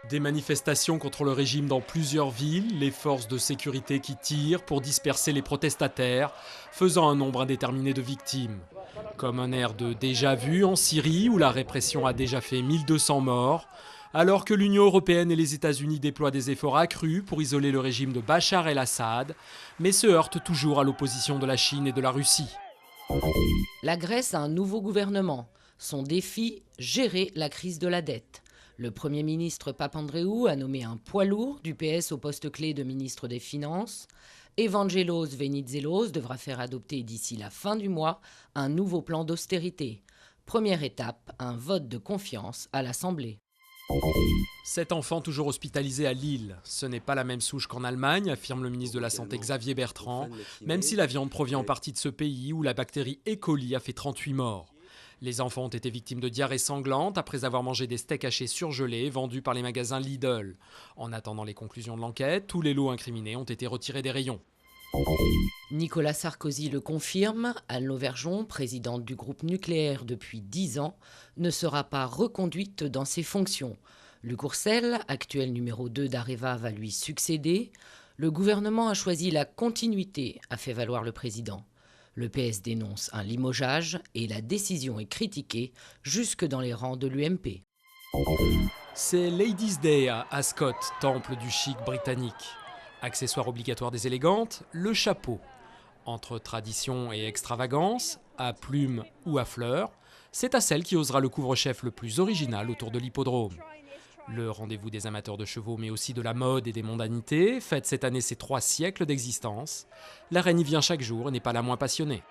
Des manifestations contre le régime dans plusieurs villes, les forces de sécurité qui tirent pour disperser les protestataires, faisant un nombre indéterminé de victimes. Comme un air de déjà-vu en Syrie, où la répression a déjà fait 1200 morts, alors que l'Union européenne et les États-Unis déploient des efforts accrus pour isoler le régime de Bachar el-Assad, mais se heurtent toujours à l'opposition de la Chine et de la Russie. La Grèce a un nouveau gouvernement. Son défi, gérer la crise de la dette. Le Premier ministre Papandréou a nommé un poids lourd du PS au poste clé de ministre des Finances. Evangelos Venizelos devra faire adopter d'ici la fin du mois un nouveau plan d'austérité. Première étape, un vote de confiance à l'Assemblée. 7 enfants toujours hospitalisés à Lille. Ce n'est pas la même souche qu'en Allemagne, affirme le ministre de la Santé Xavier Bertrand, même si la viande provient en partie de ce pays où la bactérie E. coli a fait 38 morts. Les enfants ont été victimes de diarrhée sanglante après avoir mangé des steaks hachés surgelés vendus par les magasins Lidl. En attendant les conclusions de l'enquête, tous les lots incriminés ont été retirés des rayons. Nicolas Sarkozy le confirme, Anne Lauvergeon, présidente du groupe nucléaire depuis 10 ans, ne sera pas reconduite dans ses fonctions. Luc Courcel, actuel numéro 2 d'Areva, va lui succéder. Le gouvernement a choisi la continuité, a fait valoir le président. Le PS dénonce un limogeage et la décision est critiquée jusque dans les rangs de l'UMP. C'est Ladies' Day à Ascot, temple du chic britannique. Accessoire obligatoire des élégantes, le chapeau. Entre tradition et extravagance, à plumes ou à fleurs, c'est à celle qui osera le couvre-chef le plus original autour de l'hippodrome. Le rendez-vous des amateurs de chevaux, mais aussi de la mode et des mondanités, fête cette année ses 3 siècles d'existence. La reine y vient chaque jour et n'est pas la moins passionnée.